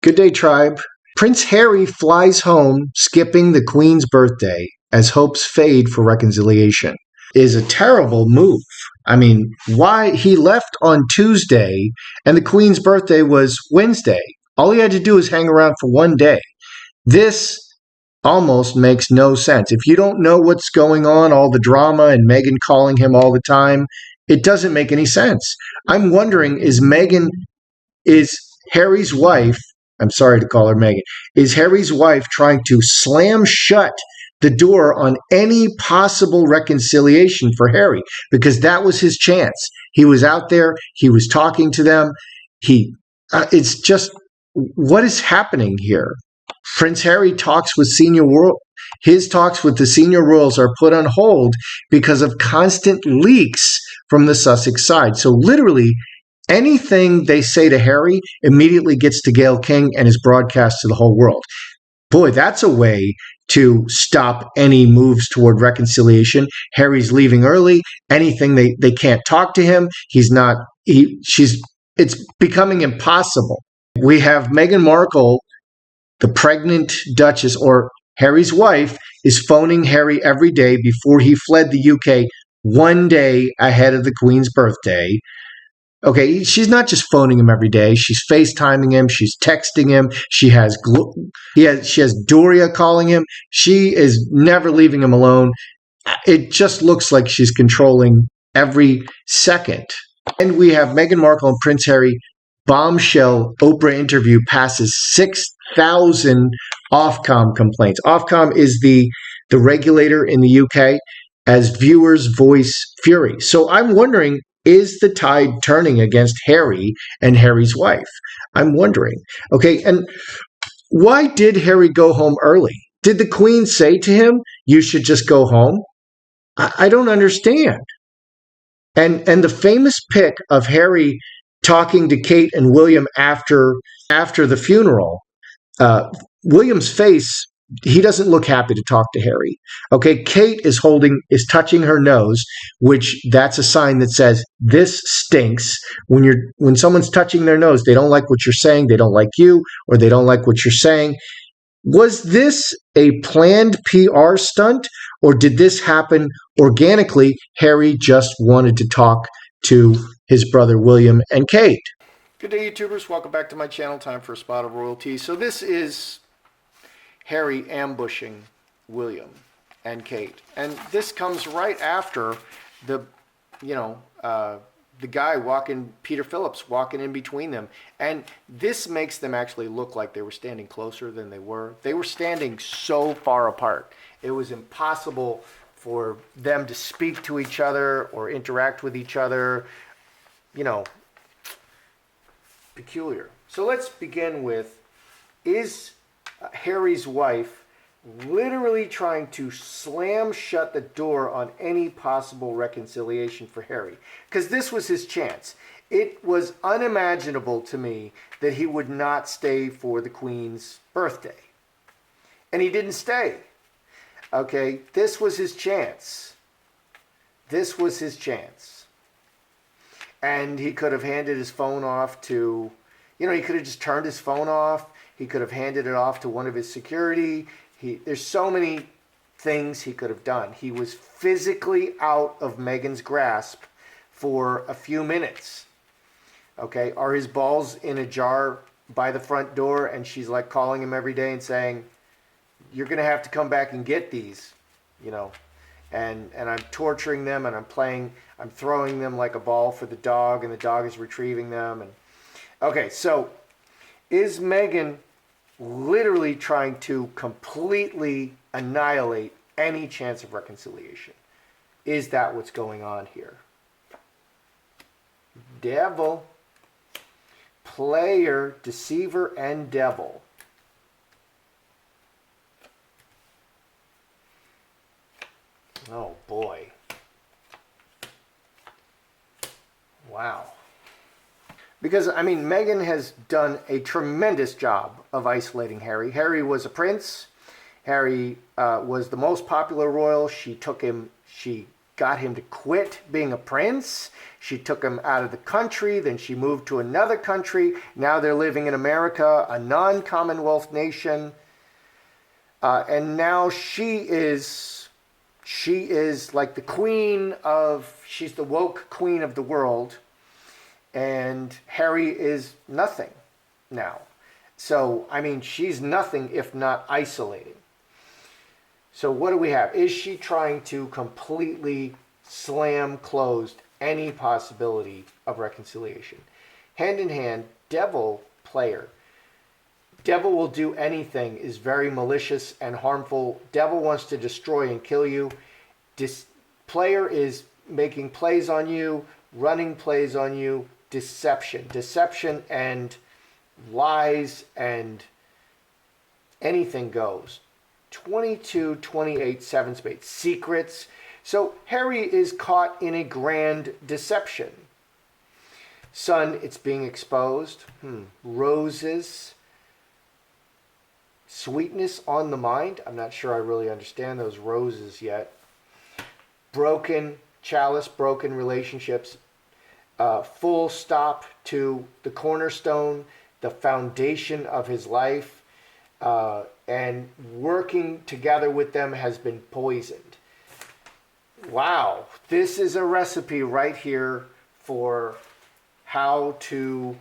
Good day, tribe. Prince Harry flies home, skipping the Queen's birthday as hopes fade for reconciliation. Is a terrible move. I mean, why he left on Tuesday and the Queen's birthday was Wednesday? All he had to do was hang around for one day. This almost makes no sense. If you don't know what's going on, all the drama and Meghan calling him all the time, it doesn't make any sense. I'm wondering, is Harry's wife, I'm sorry to call her Meghan, is Harry's wife trying to slam shut the door on any possible reconciliation for Harry? Because that was his chance. He was out there, he was talking to them. It's just, what is happening here? Prince Harry talks with senior world. His talks with the senior royals are put on hold because of constant leaks from the Sussex side. So literally, anything they say to Harry immediately gets to Gayle King and is broadcast to the whole world. Boy, that's a way to stop any moves toward reconciliation. Harry's leaving early. Anything they can't talk to him. It's becoming impossible. We have Meghan Markle, the pregnant Duchess, or Harry's wife, is phoning Harry every day before he fled the UK, one day ahead of the Queen's birthday. Okay, she's not just phoning him every day. She's FaceTiming him. She's texting him. She has Doria calling him. She is never leaving him alone. It just looks like she's controlling every second. And we have Meghan Markle and Prince Harry bombshell Oprah interview passes 6,000 Ofcom complaints. Ofcom is the regulator in the UK as viewers voice fury. So I'm wondering, is the tide turning against Harry and Harry's wife? I'm wondering. Okay, and why did Harry go home early? Did the Queen say to him, you should just go home? I don't understand. And the famous pic of Harry talking to Kate and William after the funeral, William's face, he doesn't look happy to talk to Harry. Okay, Kate is touching her nose, which that's a sign that says this stinks. When someone's touching their nose, they don't like what you're saying, they don't like you, or they don't like what you're saying. Was this a planned PR stunt, or did this happen organically? Harry just wanted to talk to his brother William and Kate. Good day, YouTubers. Welcome back to my channel. Time for a spot of royalty. So this is Harry ambushing William and Kate, and this comes right after the guy Peter Phillips walking in between them, and this makes them actually look like they were standing closer than they were. They were standing so far apart. It was impossible for them to speak to each other or interact with each other. Peculiar. So let's begin with, is Harry's wife literally trying to slam shut the door on any possible reconciliation for Harry? Because this was his chance. It was unimaginable to me that he would not stay for the Queen's birthday. And he didn't stay. Okay, this was his chance. This was his chance. And he could have handed his phone off to, he could have just turned his phone off. He could have handed it off to one of his security. There's so many things he could have done. He was physically out of Meghan's grasp for a few minutes. Okay, are his balls in a jar by the front door and she's like calling him every day and saying, you're going to have to come back and get these, and I'm torturing them, and I'm throwing them like a ball for the dog, and the dog is retrieving them. And okay, so is Meghan literally trying to completely annihilate any chance of reconciliation? Is that what's going on here? Devil, player, deceiver, and devil. Oh boy. Wow. Because, Meghan has done a tremendous job of isolating Harry. Harry was a prince. Harry was the most popular royal. She got him to quit being a prince. She took him out of the country. Then she moved to another country. Now they're living in America, a non-Commonwealth nation. And now she is like the she's the woke queen of the world. And Harry is nothing now. So, I mean, she's nothing if not isolating. So what do we have? Is she trying to completely slam closed any possibility of reconciliation? Hand in hand, devil player. Devil will do anything, is very malicious and harmful. Devil wants to destroy and kill you. Player is making plays on you, running plays on you. Deception and lies and anything goes. 22, 28, 7 spades. Secrets. So Harry is caught in a grand deception. Sun, it's being exposed. Roses. Sweetness on the mind. I'm not sure I really understand those roses yet. Broken chalice, broken relationships. Full stop to the cornerstone, the foundation of his life. And working together with them has been poisoned. Wow, this is a recipe right here for how to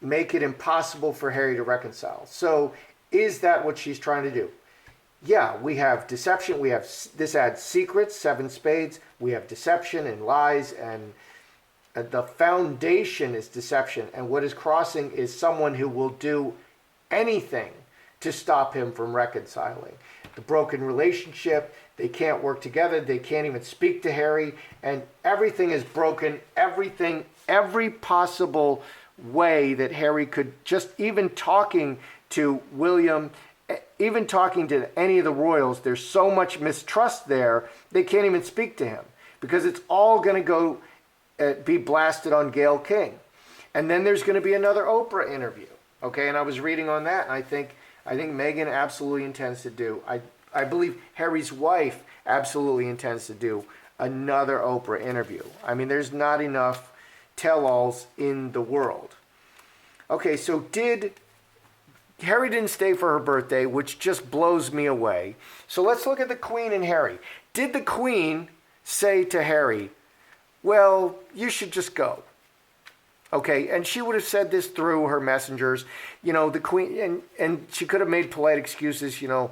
make it impossible for Harry to reconcile. So is that what she's trying to do? Yeah, we have deception. We have, this adds secrets, 7 spades. We have deception and lies, and the foundation is deception. And what is crossing is someone who will do anything to stop him from reconciling. The broken relationship, they can't work together, they can't even speak to Harry, and everything is broken, every possible way that Harry could, just even talking to William, even talking to any of the royals, there's so much mistrust there, they can't even speak to him, because it's all going to go be blasted on Gayle King. And then there's going to be another Oprah interview. Okay, and I was reading on that, and I think Meghan absolutely intends to do, I believe Harry's wife absolutely intends to do another Oprah interview. I mean, there's not enough tell-alls in the world. Okay, so Harry didn't stay for her birthday, which just blows me away. So let's look at the Queen and Harry. Did the Queen say to Harry, well, you should just go? Okay, and she would have said this through her messengers. You know, the Queen, and she could have made polite excuses, you know,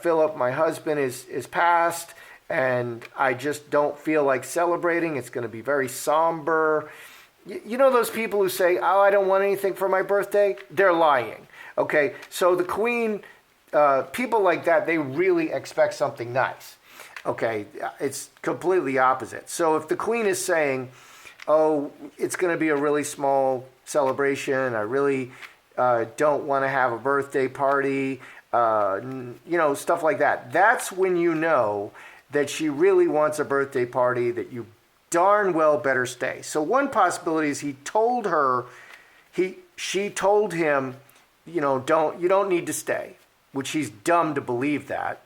Philip, my husband is passed, and I just don't feel like celebrating. It's going to be very somber. You know those people who say, oh, I don't want anything for my birthday? They're lying. Okay, so the Queen, people like that, they really expect something nice. Okay, it's completely opposite. So if the Queen is saying, oh, it's going to be a really small celebration, I really don't want to have a birthday party, you know, stuff like that. That's when you know that she really wants a birthday party, that you darn well better stay. So one possibility is she told him, you know, you don't need to stay, which he's dumb to believe that.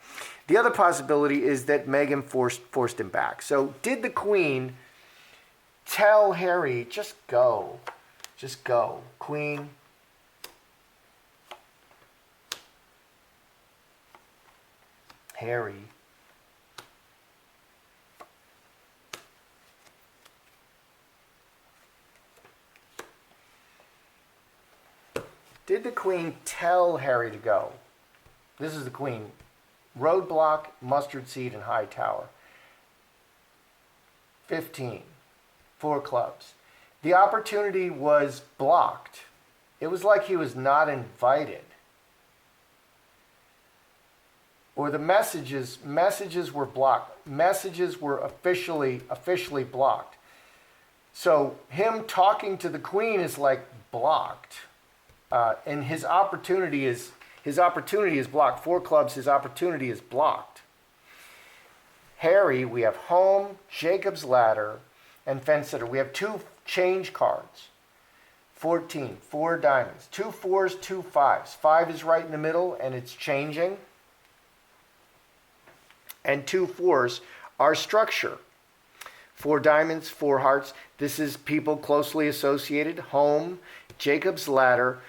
The other possibility is that Meghan forced him back. So did the Queen tell Harry, just go, Queen? Harry. Did the Queen tell Harry to go? This is the Queen. Roadblock, mustard seed, and high tower. 15. 4 clubs. The opportunity was blocked. It was like he was not invited. Or the messages were blocked. Messages were officially blocked. So him talking to the Queen is like blocked. And his opportunity is blocked. 4 clubs, his opportunity is blocked. Harry, we have home, Jacob's ladder, and fence sitter. We have 2 change cards. 14, 4 diamonds. 2 4s, 2 5s. 5 is right in the middle, and it's changing. And 2 4s Our structure: 4 diamonds, 4 hearts. This is people closely associated. Home, Jacob's ladder,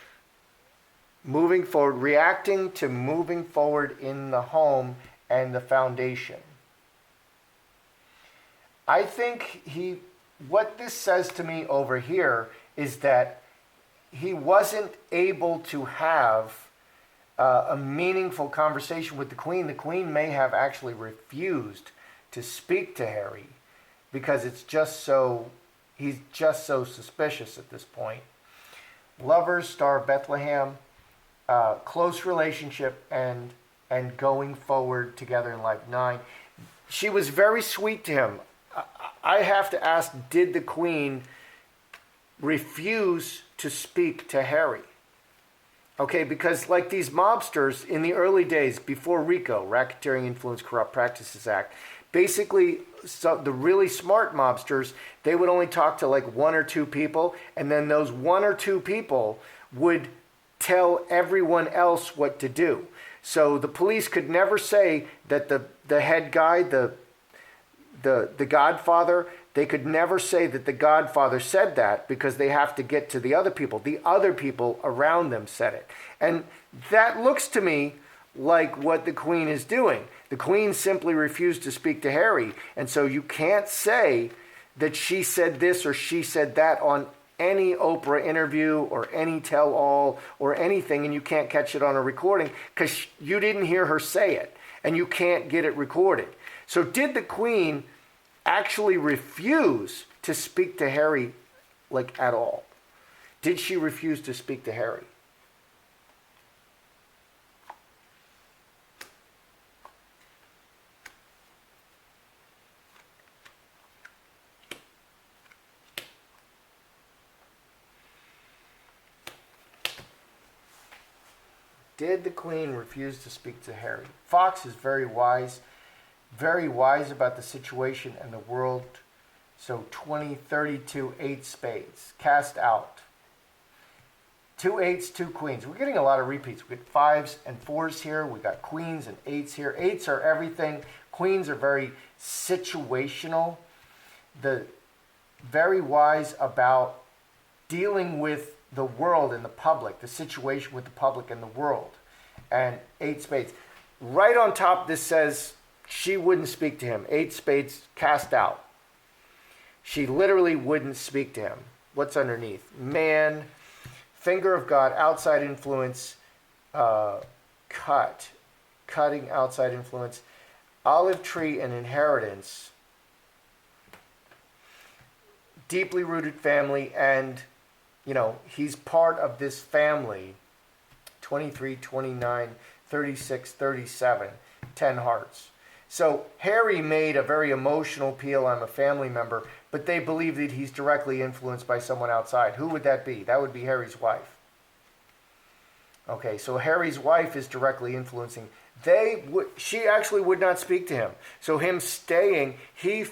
moving forward, reacting to moving forward in the home and the foundation. I think what this says to me over here is that he wasn't able to have a meaningful conversation with the queen. The queen may have actually refused to speak to Harry because he's just so suspicious at this point. Lovers, Star of Bethlehem, close relationship and going forward together in life. 9. She was very sweet to him. I have to ask, did the queen refuse to speak to Harry? Okay, because like these mobsters in the early days, before RICO, Racketeering Influence Corrupt Practices Act, basically the really smart mobsters, they would only talk to like 1 or 2 people, and then those 1 or 2 people would tell everyone else what to do. So the police could never say that the head guy, the Godfather, they could never say that the Godfather said that because they have to get to the other people. The other people around them said it. And that looks to me like what the queen is doing. The queen simply refused to speak to Harry. And so you can't say that she said this or she said that on any Oprah interview or any tell-all or anything, and you can't catch it on a recording because you didn't hear her say it and you can't get it recorded. So did the queen actually refuse to speak to Harry, like, at all? Did she refuse to speak to Harry? Did the queen refuse to speak to Harry? Fox is very wise about the situation and the world. So 20, 32, 8 spades. Cast out. 2 8s, 2 queens. We're getting a lot of repeats. We get 5s and 4s here. We got queens and 8s here. 8s are everything. Queens are very situational. Very wise about dealing with the world and the public, the situation with the public and the world. And 8 spades. Right on top, this says she wouldn't speak to him. 8 spades, cast out. She literally wouldn't speak to him. What's underneath? Man, finger of God, outside influence, cutting outside influence, olive tree and inheritance, deeply rooted family, and he's part of this family. 23, 29, 36, 37, 10 hearts. So Harry made a very emotional appeal, I'm a family member, but they believe that he's directly influenced by someone outside. Who would that be? That would be Harry's wife. Okay, so Harry's wife is directly influencing. She actually would not speak to him. So him staying, he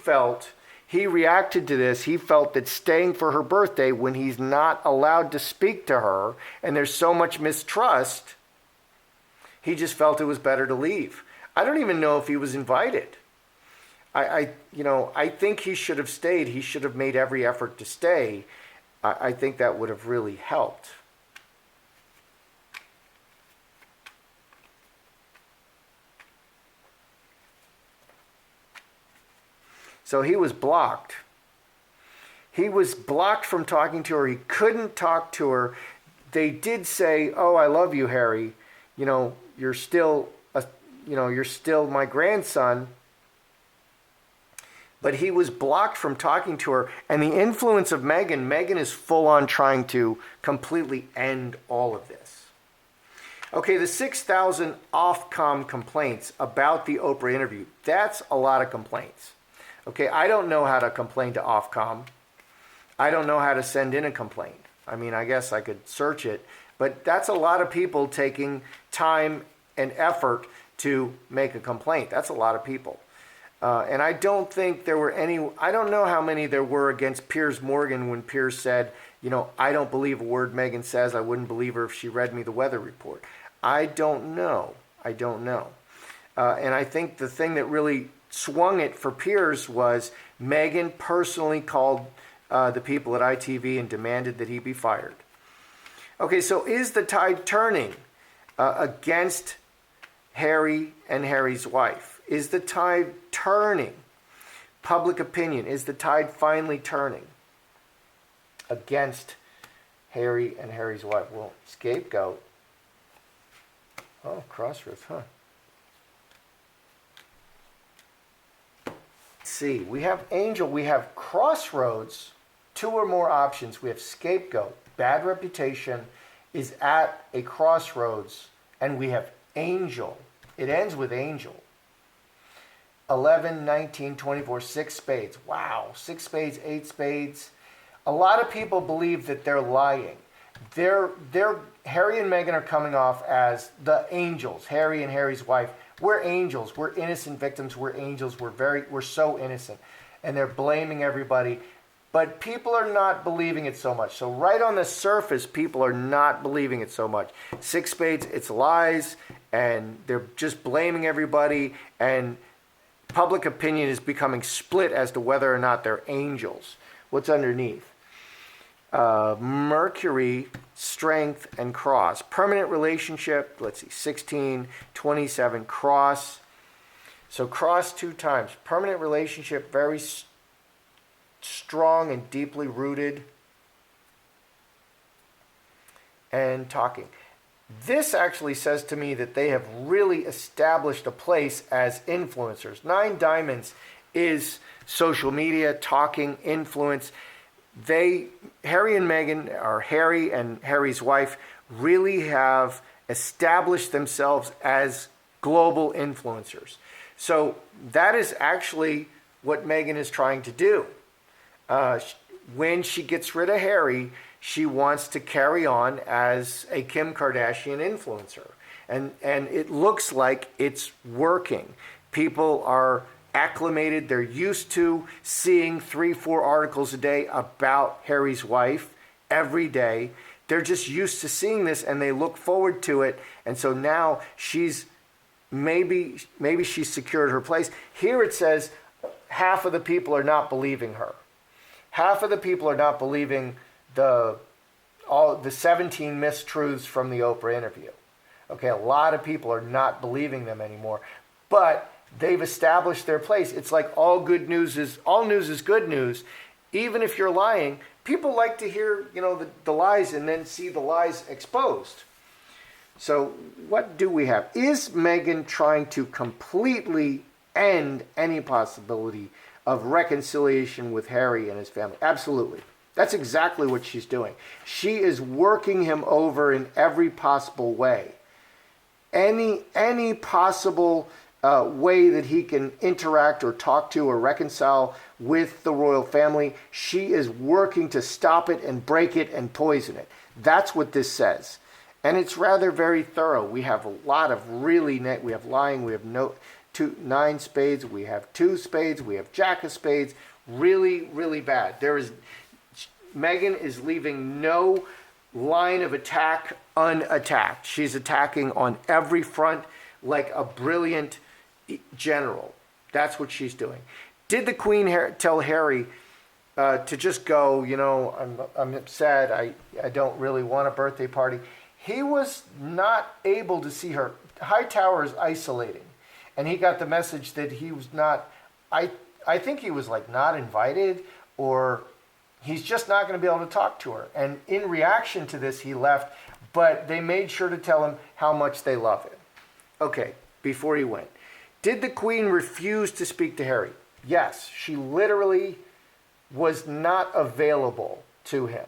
reacted to this. He felt that staying for her birthday when he's not allowed to speak to her and there's so much mistrust, he just felt it was better to leave. I don't even know if he was invited. I think he should have stayed. He should have made every effort to stay. I think that would have really helped. So he was blocked. He was blocked from talking to her. He couldn't talk to her. They did say, "Oh, I love you, Harry. You're still my grandson." But he was blocked from talking to her. And the influence of Meghan is full on trying to completely end all of this. Okay, the 6,000 Ofcom complaints about the Oprah interview. That's a lot of complaints. Okay, I don't know how to complain to Ofcom. I don't know how to send in a complaint. I mean, I guess I could search it. But that's a lot of people taking time and effort to make a complaint. That's a lot of people. And I don't think there were any, I don't know how many there were against Piers Morgan when Piers said, I don't believe a word Meghan says. I wouldn't believe her if she read me the weather report. I don't know. And I think the thing that really swung it for Piers was Meghan personally called the people at ITV and demanded that he be fired. Okay, so is the tide turning against Harry and Harry's wife? Is the tide turning? Public opinion, is the tide finally turning against Harry and Harry's wife? Well, scapegoat. Oh, crossroads, huh? Let's see, we have angel, we have crossroads, two or more options. We have scapegoat, bad reputation, is at a crossroads, and we have angel. It ends with angel. 11, 19, 24, 6 spades. Wow, 6 spades, 8 spades. A lot of people believe that they're lying. Harry and Meghan are coming off as the angels. Harry and Harry's wife. We're angels. We're innocent victims. We're angels. We're so innocent. And they're blaming everybody. But people are not believing it so much. So right on the surface, people are not believing it so much. 6 spades, it's lies. And they're just blaming everybody. And public opinion is becoming split as to whether or not they're angels. What's underneath? Mercury, strength, and cross. Permanent relationship, let's see, 16, 27, cross. So cross 2 times. Permanent relationship, very strong and deeply rooted. And talking. This actually says to me that they have really established a place as influencers. 9 diamonds is social media, talking, influence. Harry and Meghan, or Harry and Harry's wife, really have established themselves as global influencers. So that is actually what Meghan is trying to do. When she gets rid of Harry, she wants to carry on as a Kim Kardashian influencer. And it looks like it's working. People are acclimated. They're used to seeing 3-4 articles a day about Harry's wife every day. They're just used to seeing this, and they look forward to it. And so now she's maybe she's secured her place. Here it says half of the people are not believing her. Half of the people are not believing the 17 mistruths from the Oprah interview. Okay, a lot of people are not believing them anymore. But they've established their place. It's like all news is good news. Even if you're lying, people like to hear, the lies and then see the lies exposed. So what do we have? Is Meghan trying to completely end any possibility of reconciliation with Harry and his family? Absolutely. That's exactly what she's doing. She is working him over in every possible way. Any possible way that he can interact or talk to or reconcile with the royal family, she is working to stop it and break it and poison it. That's what this says. And it's rather very thorough. We have a lot of we have lying, we have 9 spades, we have 2 spades, we have jack of spades. Really, really bad. Meghan is leaving no line of attack unattacked. She's attacking on every front like a brilliant general. That's what she's doing. Did the Queen tell Harry to just go, I'm upset, I don't really want a birthday party? He was not able to see her. Hightower is isolating. And he got the message that he was not, I think he was like not invited, or he's just not going to be able to talk to her. And in reaction to this, he left, but they made sure to tell him how much they love him. Okay, before he went. Did the Queen refuse to speak to Harry? Yes, she literally was not available to him.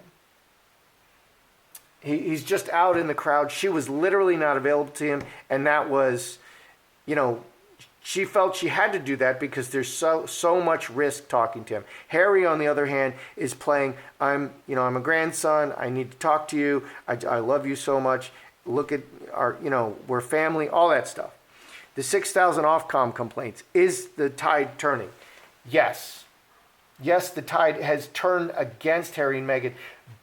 He's just out in the crowd. She was literally not available to him, and that was, she felt she had to do that because there's so much risk talking to him. Harry, on the other hand, is playing, I'm a grandson, I need to talk to you, I love you so much, look at our, we're family, all that stuff. The 6,000 Ofcom complaints, is the tide turning? Yes. Yes, the tide has turned against Harry and Meghan,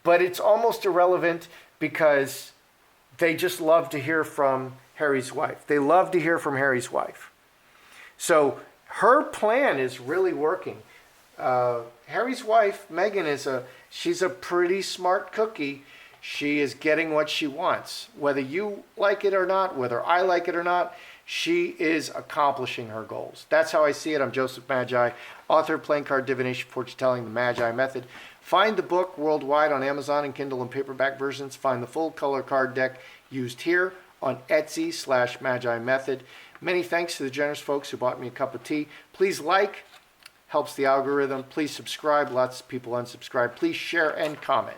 but it's almost irrelevant because they just love to hear from Harry's wife. They love to hear from Harry's wife. So her plan is really working. Harry's wife, Meghan, she's a pretty smart cookie. She is getting what she wants. Whether you like it or not, whether I like it or not, she is accomplishing her goals. That's how I see it. I'm Joseph Magi, author of Playing Card Divination, Fortune Telling, The Magi Method. Find the book worldwide on Amazon and Kindle and paperback versions. Find the full color card deck used here on Etsy/Magi Method. Many thanks to the generous folks who bought me a cup of tea. Please like, helps the algorithm. Please subscribe. Lots of people unsubscribe. Please share and comment.